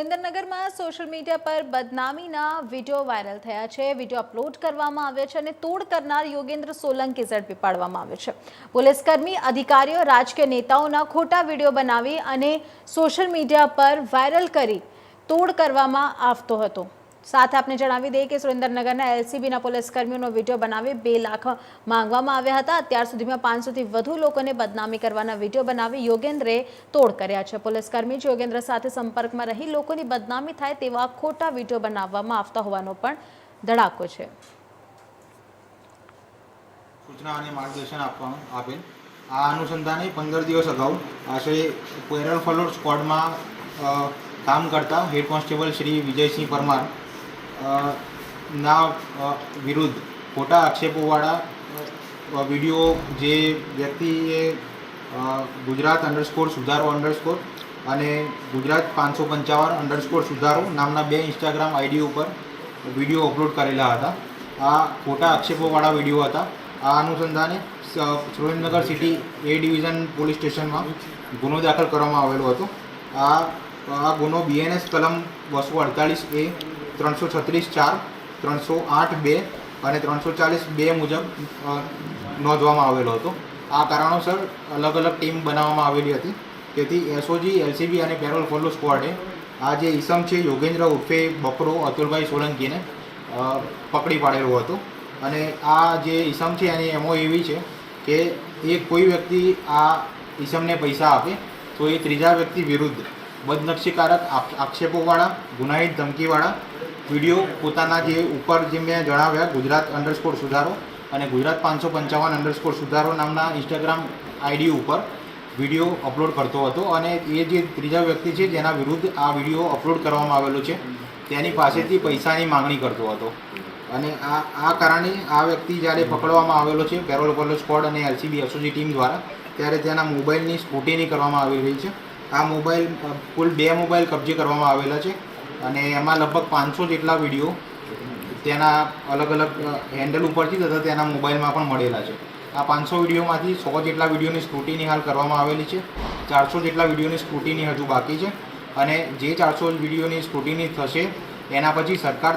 સુરેન્દ્રનગરમાં social media પર બદનામીના video viral થયા છે। વિડીયો અપલોડ કરવામાં આવ્યો છે અને તોડ કરનાર યોગેન્દ્ર સોલંકી ઝડપી પાડવામાં આવ્યો છે। પોલીસકર્મી અધિકારીઓ રાજકીય નેતાઓના ખોટા વિડીયો બનાવી અને સોશિયલ મીડિયા પર વાયરલ કરી તોડ કરવામાં આવતો હતો। સાથે આપણે જણાવી દઈએ કે સુરેન્દ્રનગરના એલસીબીના પોલીસકર્મીઓનો વિડીયો બનાવી 2 લાખ માંગવામાં આવ્યા હતા। અત્યાર સુધીમાં 500થી વધુ લોકોને બદનામી કરવાના વિડીયો બનાવી યોગેન્દ્રે તોડ કર્યા છે। પોલીસકર્મી યોગેન્દ્ર સાથે સંપર્કમાં રહી લોકોની બદનામી થાય તેવા ખોટા વિડીયો બનાવવામાં આવતા હોવાનો પણ ધડાકો છે। સૂચના અને માર્ગદર્શન આપવામાં આપેલ। આ અનુસંધાને 15 દિવસ અગાઉ આશરે પેરોલ ફોલો સ્ક્વોડમાં કામ કરતા હેડ કોન્સ્ટેબલ શ્રી વિજયસિંહ પરમાર ના વિરુદ્ધ ખોટા આક્ષેપોવાળા વિડીયો જે વ્યક્તિએ ગુજરાત_સુધારો_ અને ગુજરાત 555 સુધારો નામના 2 ઇન્સ્ટાગ્રામ આઈડી ઉપર વિડીયો અપલોડ કરેલા હતા। આ ખોટા આક્ષેપોવાળા વિડીયો હતા। આ અનુસંધાને સુરેન્દ્રનગર સિટી એ ડિવિઝન પોલીસ સ્ટેશનમાં ગુનો દાખલ કરવામાં આવેલો હતો। આ ગુનો બીએનએસ કલમ 248A 336(4), 308(2) અને 340(2) મુજબ નોંધવામાં આવેલો હતો। આ કારણોસર અલગ અલગ ટીમ બનાવવામાં આવેલી હતી। તેથી એસઓજી, એલસીબી અને પેરોલ ફોલો સ્ક્વોડે આ જે ઈસમ છે યોગેન્દ્ર ઉર્ફે બકરો અતુલભાઈ સોલંકીને પકડી પાડેલો હતો। અને આ જે ઈસમ છે એની એમઓ એવી છે કે એ કોઈ વ્યક્તિ આ ઈસમને પૈસા આપે તો એ ત્રીજા વ્યક્તિ વિરુદ્ધ બદનક્ષીકારક આક્ષેપોવાળા ગુનાહિત ધમકીવાળા વિડીયો પોતાના જે ઉપર જે મેં જણાવ્યા ગુજરાત_સુધારો અને ગુજરાત 555 સુધારો નામના ઇન્સ્ટાગ્રામ આઈડી ઉપર વિડીયો અપલોડ કરતો હતો। અને એ જે ત્રીજા વ્યક્તિ છે જેના વિરુદ્ધ આ વિડીયો અપલોડ કરવામાં આવેલો છે તેની પાસેથી પૈસાની માંગણી કરતો હતો। અને આ કારણે આ વ્યક્તિ જ્યારે પકડવામાં આવેલો છે પેરોલ ફોલો સ્ક્વોડ અને એલસીબી એસઓજી ટીમ દ્વારા, ત્યારે તેના મોબાઈલની સ્ક્રુટિની કરવામાં આવી રહી છે। આ મોબાઈલ કુલ 2 મોબાઈલ કબજે કરવામાં આવેલા છે અને એમાં લગભગ 500 જેટલા વિડીયો તેના અલગ અલગ હેન્ડલ ઉપરથી તથા તેના મોબાઈલમાં પણ મળેલા છે। આ 500 વિડીયોમાંથી 100 જેટલા વિડીયોની સ્ક્રુટિની હાલ કરવામાં આવેલી છે। 400 જેટલા વિડીયોની સ્ક્રુટિની હજુ બાકી છે અને જે 400 વિડીયોની સ્ક્રુટિની થશે એના પછી સરકાર